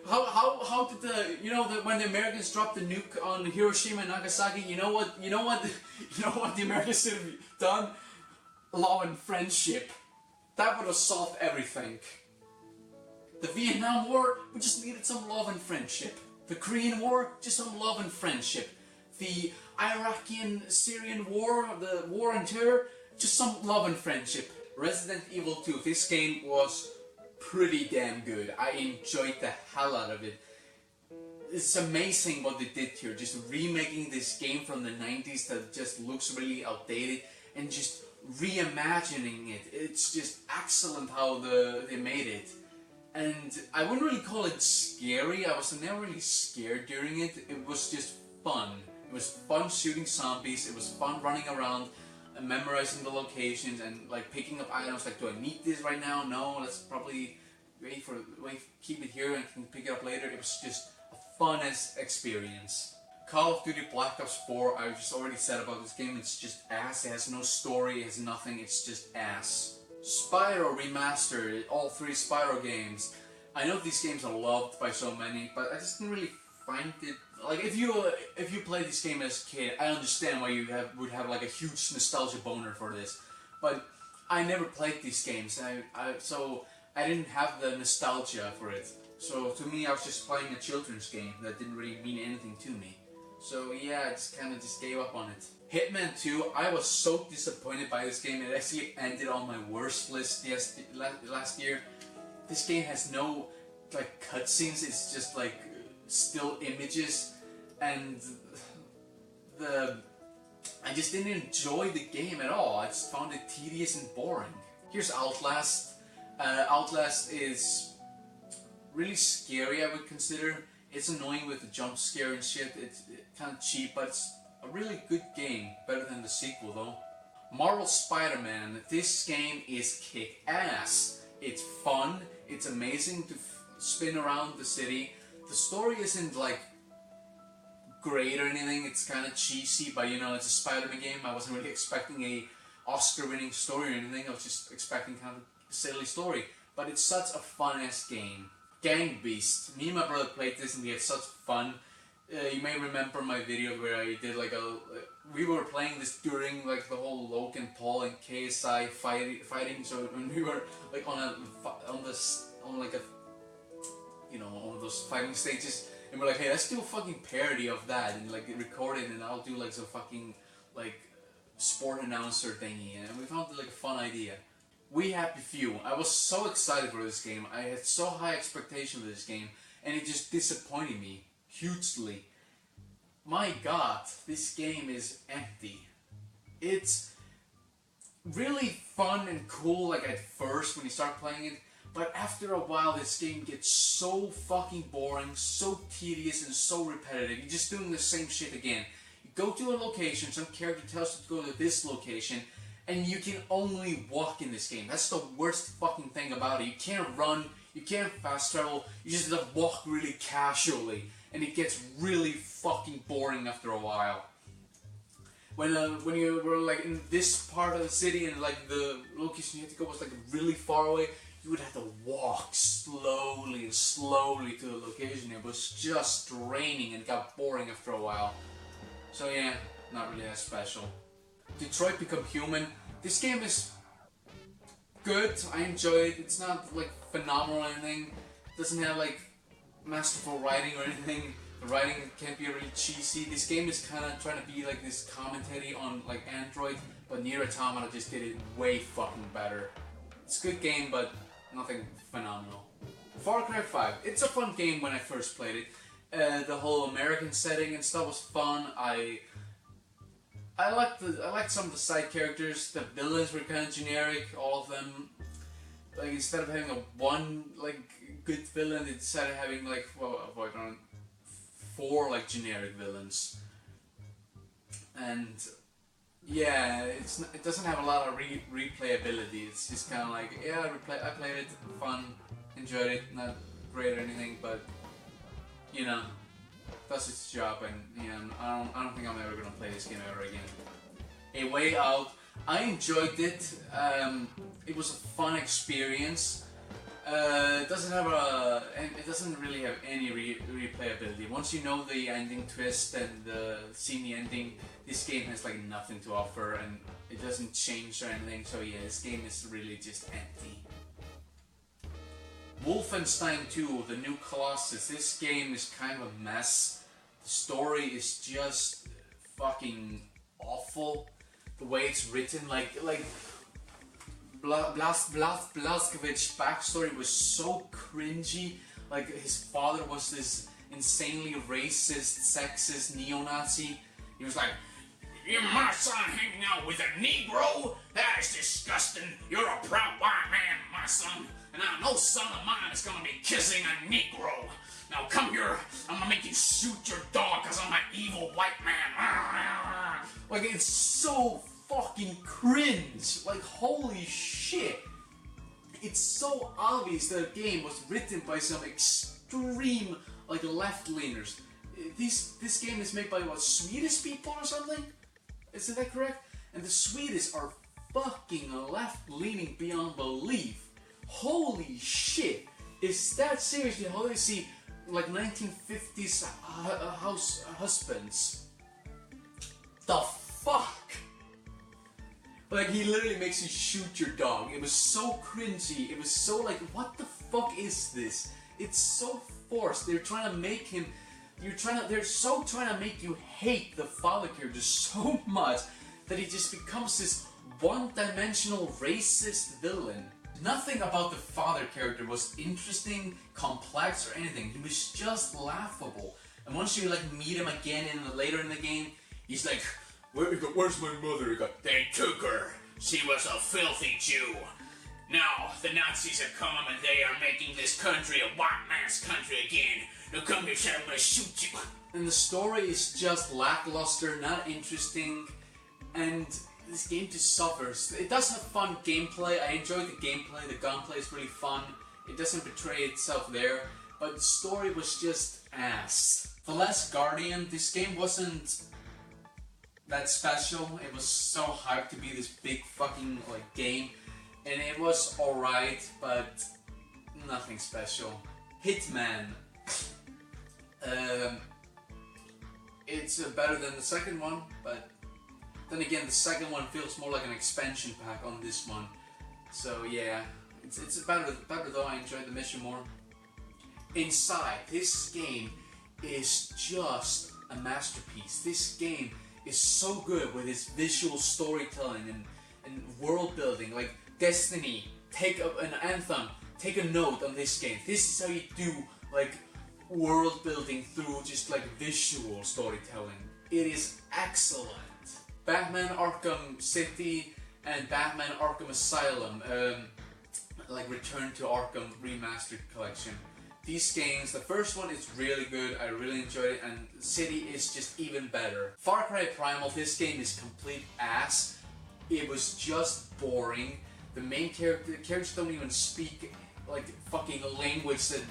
How did when the Americans dropped the nuke on Hiroshima and Nagasaki, you know what the Americans should have done? Love and friendship. That would have solved everything. The Vietnam War, we just needed some love and friendship. The Korean War, just some love and friendship. The Iraqi and Syrian War, the war on terror, just some love and friendship. Resident Evil 2, this game was pretty damn good. I enjoyed the hell out of it. It's amazing what they did here, just remaking this game from the 90s that just looks really outdated and just reimagining it. It's just excellent how they made it. And I wouldn't really call it scary. I was never really scared during it. It was just fun. It was fun shooting zombies. It was fun running around and memorizing the locations and like picking up items. Like, do I need this right now? No, let's probably keep it here and can pick it up later. It was just a funnest experience. Call of Duty Black Ops 4, I just already said about this game, it's just ass. It has no story, it has nothing, it's just ass. Spyro Remastered, all 3 Spyro games. I know these games are loved by so many, but I just didn't really find it. Like, if you played this game as a kid, I understand why you would have like a huge nostalgia boner for this. But I never played these games, so I didn't have the nostalgia for it. So to me, I was just playing a children's game that didn't really mean anything to me. So yeah, I just kind of gave up on it. Hitman 2, I was so disappointed by this game. It actually ended on my worst list last year. This game has no like cutscenes. It's just like still images, and I just didn't enjoy the game at all. I just found it tedious and boring. Here's Outlast. Outlast is really scary, I would consider. It's annoying with the jump scare and shit. It's kind of cheap, but it's a really good game. Better than the sequel though. Marvel Spider-Man. This game is kick-ass. It's fun. It's amazing to spin around the city. The story isn't like great or anything. It's kind of cheesy, but you know, it's a Spider-Man game. I wasn't really expecting a Oscar-winning story or anything. I was just expecting kind of a silly story. But it's such a fun-ass game. Gang Beast. Me and my brother played this and we had such fun. You may remember my video where I did like we were playing this during like the whole Logan Paul and KSI fighting. So when we were like on those fighting stages, and we're like, hey, let's do a fucking parody of that and like record it, and I'll do like some fucking like sport announcer thingy, and we found it like a fun idea. We Happy Few. I was so excited for this game. I had so high expectations for this game, and it just disappointed me hugely. My god, this game is empty. It's really fun and cool like at first when you start playing it, but after a while this game gets so fucking boring, so tedious and so repetitive. You're just doing the same shit again. You go to a location, some character tells you to go to this location, and you can only walk in this game. That's the worst fucking thing about it. You can't run, you can't fast travel, you just have to walk really casually. And it gets really fucking boring after a while. when you were like in this part of the city and like the location you had to go was like really far away, you would have to walk slowly to the location. It was just draining and got boring after a while. So yeah, not really that special. Detroit Become Human. This game is good. I enjoy it. It's not like phenomenal or anything. It doesn't have like masterful writing or anything. The writing can be really cheesy. This game is kind of trying to be like this commentary on like Android, but Nier Automata just did it way fucking better. It's a good game, but nothing phenomenal. Far Cry 5. It's a fun game when I first played it. The whole American setting and stuff was fun. I liked some of the side characters. The villains were kind of generic, all of them. Like instead of having one like good villain, they decided having like four like generic villains. And yeah, it doesn't have a lot of replayability. It's just kind of like, yeah, I played it, fun, enjoyed it, not great or anything, but you know, does its job, and yeah, I don't think I'm ever gonna play this game ever again. A Way Out, I enjoyed it. It was a fun experience. It doesn't really have any replayability. Once you know the ending twist and seen the ending, this game has like nothing to offer, and it doesn't change or anything. So yeah, this game is really just empty. Wolfenstein 2, The New Colossus. This game is kind of a mess. The story is just fucking awful. The way it's written, like Blazkowicz's backstory was so cringy. Like his father was this insanely racist, sexist neo-Nazi. He was like, "My son hanging out with a Negro? That is disgusting. You're a proud white man, my son. And no son of mine is gonna be kissing a Negro. Now come here, I'm gonna make you shoot your dog because I'm an evil white man." Like, it's so fucking cringe. Like, holy shit. It's so obvious that the game was written by some extreme, like, left-leaners. This game is made by, what, Swedish people or something? Isn't that correct? And the Swedes are fucking left-leaning beyond belief. Holy shit! Is that seriously how they see like 1950s husbands? The fuck? Like, he literally makes you shoot your dog. It was so cringy. It was so like, what the fuck is this? It's so forced. They're trying to make him. They're so trying to make you hate the father character so much that he just becomes this one-dimensional racist villain. Nothing about the father character was interesting, complex, or anything. He was just laughable. And once you like meet him again later in the game, he's like, "Where's my mother?" He goes, "They took her. She was a filthy Jew. Now the Nazis have come and they are making this country a white man's country again. Now come here, I'm gonna shoot you." And the story is just lackluster, not interesting, and this game just suffers. It does have fun gameplay. I enjoy the gameplay. The gunplay is really fun. It doesn't betray itself there, but the story was just ass. The Last Guardian, this game wasn't that special. It was so hyped to be this big fucking like game, and it was alright, but nothing special. Hitman. It's better than the second one, but then again, the second one feels more like an expansion pack on this one. So yeah, it's better though. I enjoyed the mission more. Inside, this game is just a masterpiece. This game is so good with its visual storytelling and world building. Like Destiny, take an Anthem, take a note on this game. This is how you do like world building through just like visual storytelling. It is excellent. Batman Arkham City and Batman Arkham Asylum, like Return to Arkham Remastered Collection. These games, the first one is really good, I really enjoyed it, and City is just even better. Far Cry Primal, this game is complete ass. It was just boring. The characters don't even speak like fucking a language that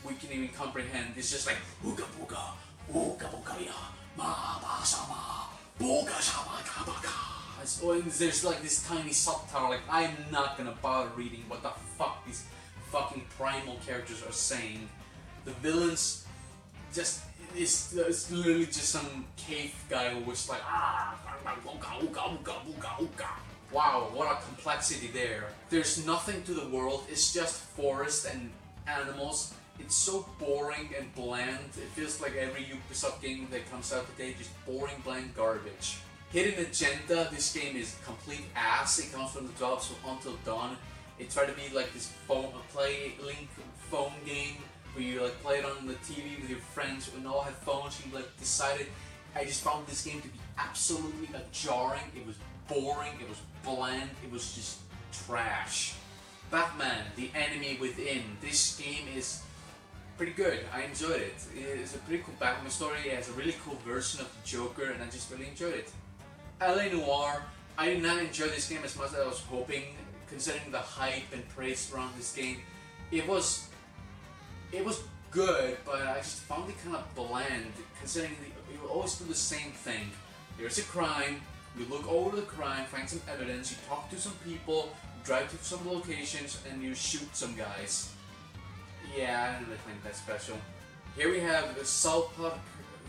we can even comprehend. It's just like ooga booga, ooga booga ya, ma ba sama. There's like this tiny subtitle, like I'm not gonna bother reading what the fuck these fucking primal characters are saying. The villains just, it's literally just some cave guy who was like, wow, what a complexity there. There's nothing to the world, it's just forest and animals. It's so boring and bland. It feels like every Ubisoft game that comes out today, just boring, bland garbage. Hidden agenda, this game is complete ass. It comes from the developers of Until Dawn. It tried to be like this link phone game where you like play it on the TV with your friends and all have phones. You like decided. I just found this game to be absolutely jarring. It was boring. It was bland. It was just trash. Batman: The Enemy Within. This game is pretty good. I enjoyed it. It's a pretty cool Batman story. It has a really cool version of the Joker, and I just really enjoyed it. LA Noire. I did not enjoy this game as much as I was hoping, considering the hype and praise around this game. It was good, but I just found it kind of bland, considering you always do the same thing. There's a crime, you look over the crime, find some evidence, you talk to some people, you drive to some locations, and you shoot some guys. Yeah, I didn't really find that special. Here we have the South Park,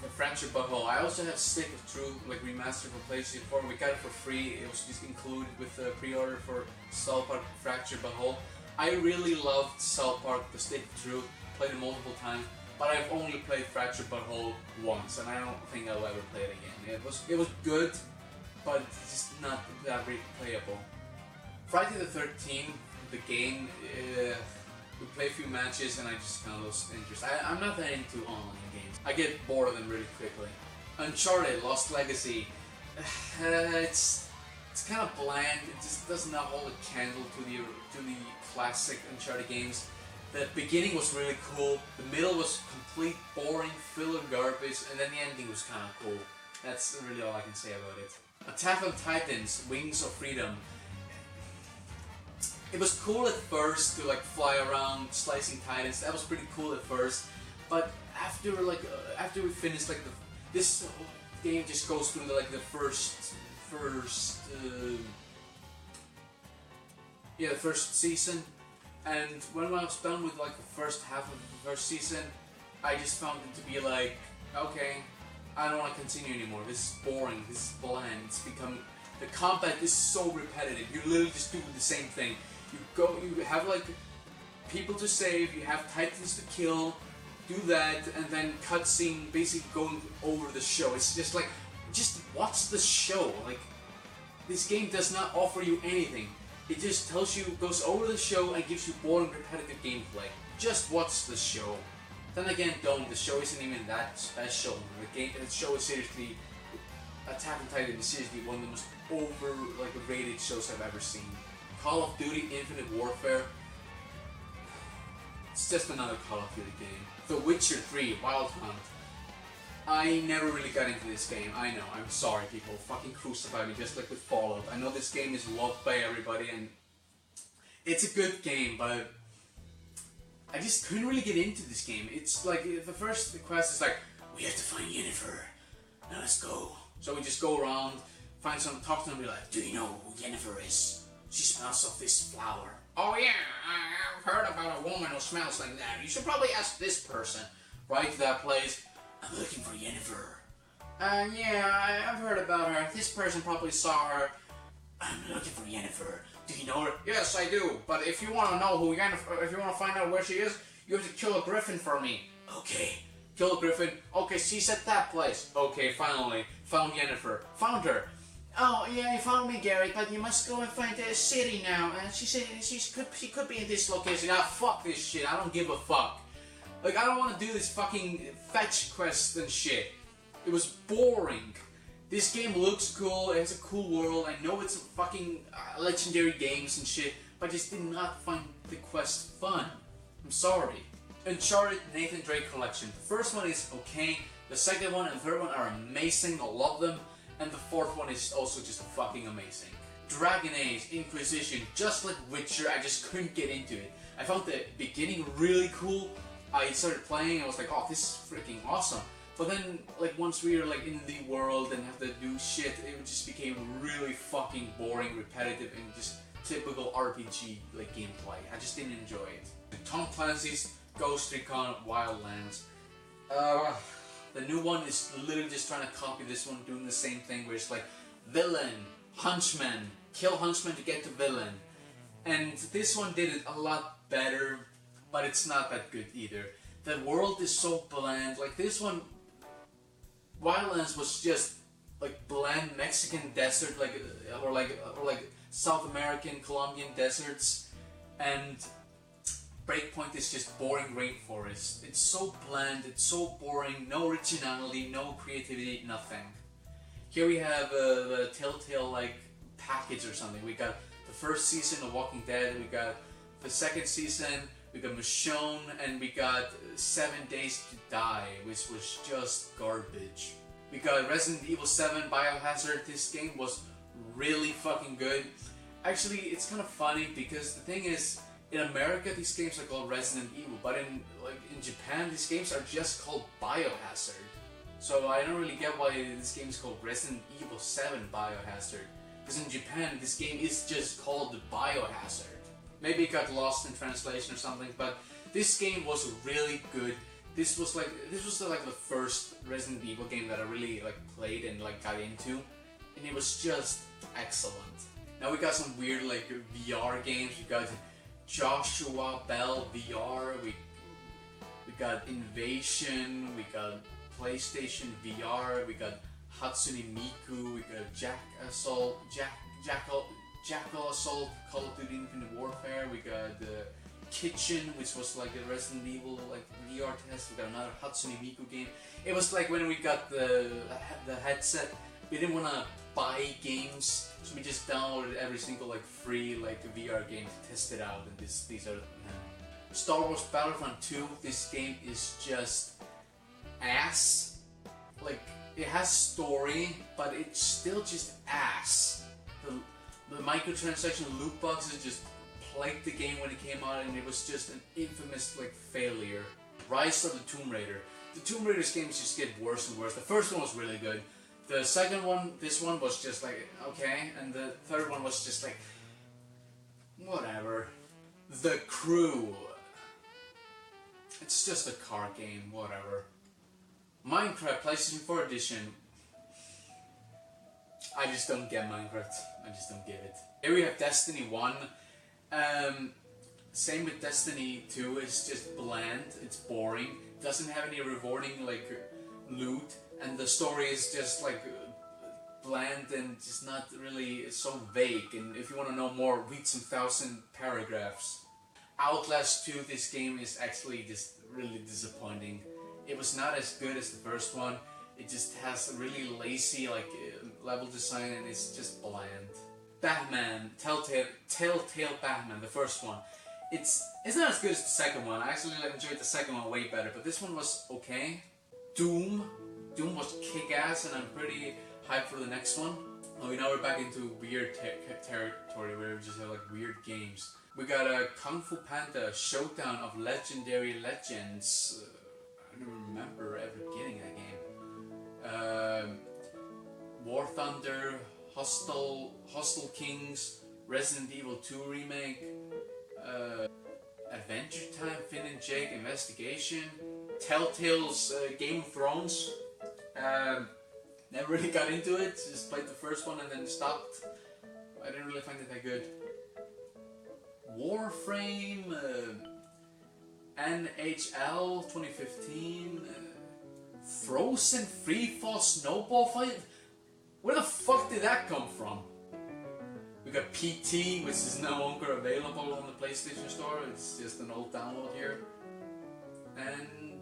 the Fractured Butthole. I also have Stick of Truth, like remastered for PlayStation 4. We got it for free. It was just included with the pre-order for South Park Fractured Butthole. I really loved South Park, the Stick of Truth. Played it multiple times, but I've only played Fractured Butthole once, and I don't think I'll ever play it again. It was good, but it's just not that replayable. Friday the 13th, the game. We play a few matches and I just kind of lost interest. I'm not that into online games. I get bored of them really quickly. Uncharted Lost Legacy. It's kind of bland. It just does not hold a candle to the classic Uncharted games. The beginning was really cool. The middle was complete boring filler garbage, and then the ending was kind of cool. That's really all I can say about it. Attack on Titans: Wings of Freedom. It was cool at first to like fly around slicing titans. That was pretty cool at first, but after we finished this game just goes through the first season, and when I was done with like the first half of the first season, I just found it to be like, okay, I don't want to continue anymore. This is boring. This is bland. It's become, the combat is so repetitive. You're literally just doing the same thing. You have like people to save, you have titans to kill, do that, and then cutscene basically going over the show. It's just like, just watch the show. Like, this game does not offer you anything. It just tells you, goes over the show and gives you boring, repetitive gameplay. Just watch the show. Then again, don't. The show isn't even that special. The show is seriously, Attack on Titan is seriously one of the most rated shows I've ever seen. Call of Duty Infinite Warfare. It's just another Call of Duty game. The Witcher 3 Wild Hunt. I never really got into this game. I know, I'm sorry people. Fucking crucify me just like with Fallout. I know this game is loved by everybody and it's a good game, but I just couldn't really get into this game. It's like, the first quest is like, we have to find Yennefer. Now let's go. So we just go around, find some, talk to them, be like, do you know who Yennefer is? She smells of this flower. Oh yeah, I've heard about a woman who smells like that. You should probably ask this person. Right to that place. I'm looking for Yennefer. Yeah, I've heard about her. This person probably saw her. I'm looking for Yennefer. Do you know her? Yes, I do. But if you want to know who Yennefer, if you want to find out where she is, you have to kill a griffin for me. Okay. Kill a griffin. Okay, she's at that place. Okay, finally. Found Yennefer. Found her. Oh, yeah, you found me, Gary, but you must go and find the city now. And she said she could be in this location. Ah, fuck this shit. I don't give a fuck. Like, I don't want to do this fucking fetch quest and shit. It was boring. This game looks cool. It has a cool world. I know it's a fucking legendary games and shit, but I just did not find the quest fun. I'm sorry. Uncharted Nathan Drake Collection. The first one is okay. The second one and third one are amazing. I love them. And the fourth one is also just fucking amazing. Dragon Age Inquisition, just like Witcher, I just couldn't get into it. I found the beginning really cool. I started playing and I was like, oh, this is freaking awesome. But then, like, once we were like in the world and have to do shit, it just became really fucking boring, repetitive, and just typical RPG like gameplay. I just didn't enjoy it. Tom Clancy's Ghost Recon Wildlands. The new one is literally just trying to copy this one, doing the same thing where it's like villain, hunchman, kill hunchman to get to villain. And this one did it a lot better, but it's not that good either. The world is so bland. Like this one, Wildlands was just like bland Mexican desert, or like South American, Colombian deserts, and Breakpoint is just boring rainforest. It's so bland, it's so boring, no originality, no creativity, nothing. Here we have the Telltale like package or something. We got the first season of Walking Dead, we got the second season, we got Michonne, and we got 7 Days to Die, which was just garbage. We got Resident Evil 7 Biohazard. This game was really fucking good. Actually, it's kind of funny because the thing is, in America these games are called Resident Evil, but in Japan these games are just called Biohazard. So I don't really get why this game is called Resident Evil 7 Biohazard, because in Japan this game is just called Biohazard. Maybe it got lost in translation or something, but this game was really good. This was like the first Resident Evil game that I really like played and like got into, and it was just excellent. Now we got some weird like VR games. We got Joshua Bell VR. We got Invasion. We got PlayStation VR. We got Hatsune Miku. We got Jackal Assault, Call of Duty Infinite Warfare. We got the Kitchen, which was like a Resident Evil like VR test. We got another Hatsune Miku game. It was like when we got the headset, we didn't want to buy games, so we just downloaded every single like free like VR game to test it out. And these are Star Wars Battlefront 2. This game is just ass. Like it has story, but it's still just ass. The microtransaction loot boxes just plagued the game when it came out, and it was just an infamous like failure. Rise of the Tomb Raider. The Tomb Raider's games just get worse and worse. The first one was really good. The second one, this one was just like okay, and the third one was just like whatever. The Crew. It's just a car game, whatever. Minecraft PlayStation 4 edition. I just don't get Minecraft. I just don't get it. Here we have Destiny 1. Same with Destiny 2. It's just bland. It's boring. Doesn't have any rewarding like loot, and the story is just like bland and just not really. It's so vague. And if you want to know more, read some 1,000 paragraphs. Outlast 2. This game is actually just really disappointing. It was not as good as the first one. It just has a really lazy like level design, and it's just bland. Batman, Telltale Batman, the first one. It's not as good as the second one. I actually enjoyed the second one way better, but this one was okay. Doom was kick-ass, and I'm pretty hyped for the next one. Oh, now we're back into weird territory where we just have like weird games. We got a Kung Fu Panda Showdown of Legendary Legends. I don't remember ever getting that game. War Thunder, Hostile Kings, Resident Evil 2 Remake, Adventure Time, Finn and Jake Investigation, Telltale's Game of Thrones. Never really got into it, just played the first one and then stopped. I didn't really find it that good. Warframe, NHL 2015, Frozen Freefall Snowball Fight? Where the fuck did that come from? We got PT, which is no longer available on the PlayStation Store. It's just an old download here. And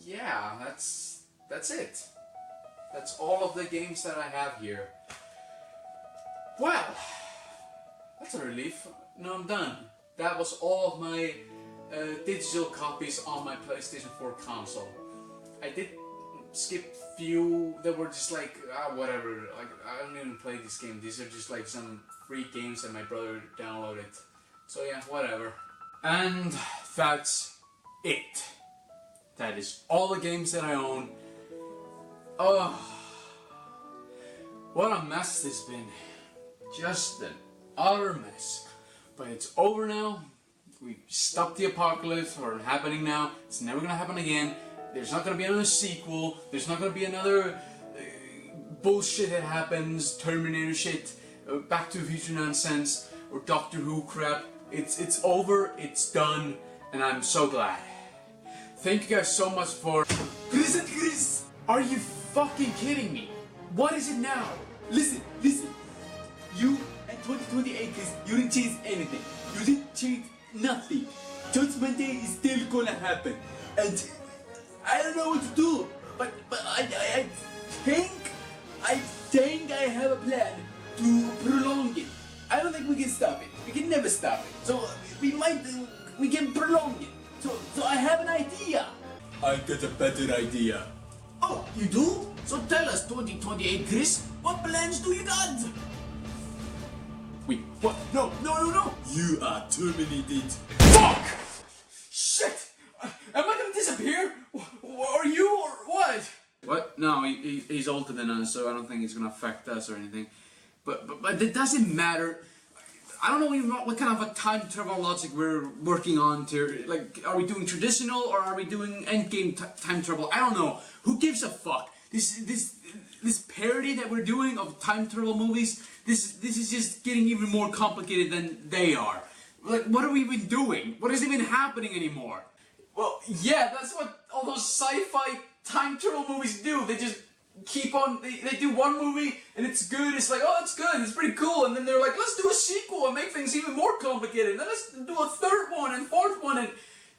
yeah, that's it. That's all of the games that I have here. Well, that's a relief. No, I'm done. That was all of my digital copies on my PlayStation 4 console. I did skip few that were just like whatever. Like I don't even play this game. These are just like some free games that my brother downloaded. So yeah, whatever. And that's it. That is all the games that I own. Oh, what a mess this has been. Just an utter mess. But it's over now. We stopped the apocalypse, or happening now. It's never gonna happen again. There's not gonna be another sequel. There's not gonna be another bullshit that happens, Terminator shit, Back to the Future nonsense, or Doctor Who crap. It's over, it's done, and I'm so glad. Thank you guys so much for... Chris! Are you fucking kidding me? What is it now? Listen. You at 2028, Chris, you didn't change anything. You didn't change nothing. Judgment Day is still gonna happen. And I don't know what to do. But I think I have a plan to prolong it. I don't think we can stop it. We can never stop it. So we can prolong it. So I have an idea. I got a better idea. Oh, you do? So tell us, 2028 Chris, what plans do you got? Wait, what? No! You are terminated. Fuck! Shit! Am I gonna disappear? Or you, or what? What? No, he's older than us, so I don't think it's gonna affect us or anything. But it doesn't matter. I don't know even what kind of a time travel logic we're working on to, like, are we doing traditional or are we doing endgame time travel? I don't know. Who gives a fuck? This parody that we're doing of time travel movies, this is just getting even more complicated than they are. Like, what are we even doing? What is even happening anymore? Well, yeah, that's what all those sci-fi time travel movies do. They just keep on, they do one movie and it's good, it's like, oh, it's good, it's pretty cool, and then they're like, let's do a sequel and make things even more complicated, and then let's do a third one and fourth one, and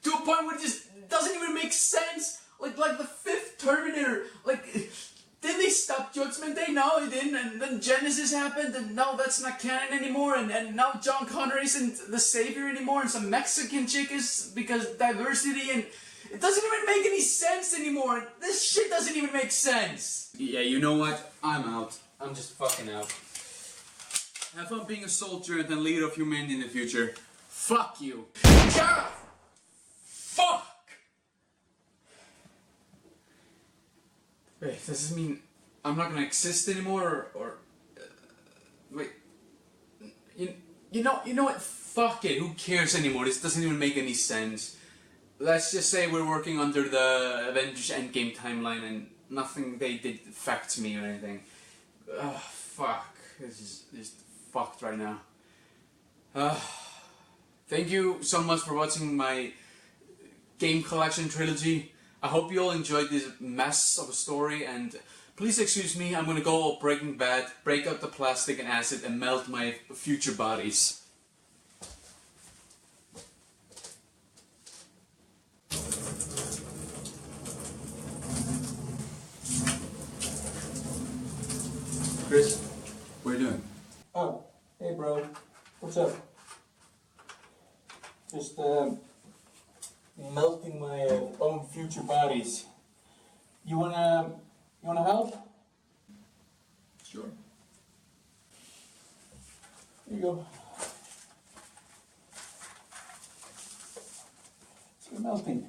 to a point where it just doesn't even make sense, like the fifth Terminator, like, didn't they stop Judgment Day? No, it didn't, and then Genesis happened, and now that's not canon anymore, and now John Connor isn't the savior anymore, and some Mexican chick is, because diversity, and it doesn't even make any sense anymore. This shit doesn't even make sense. Yeah, you know what? I'm out. I'm just fucking out. Have fun being a soldier and then leader of humanity in the future. Fuck you. God! Fuck! Wait, does this mean I'm not gonna exist anymore, or wait? You know what? Fuck it. Who cares anymore? This doesn't even make any sense. Let's just say we're working under the Avengers Endgame timeline and nothing they did affects me or anything. Ugh, fuck. This is just fucked right now. Thank you so much for watching my game collection trilogy. I hope you all enjoyed this mess of a story, and please excuse me, I'm gonna go all Breaking Bad, break out the plastic and acid and melt my future bodies. Chris, what are you doing? Oh, hey bro, what's up? Just melting my own future bodies. You wanna help? Sure. Here you go. It's melting.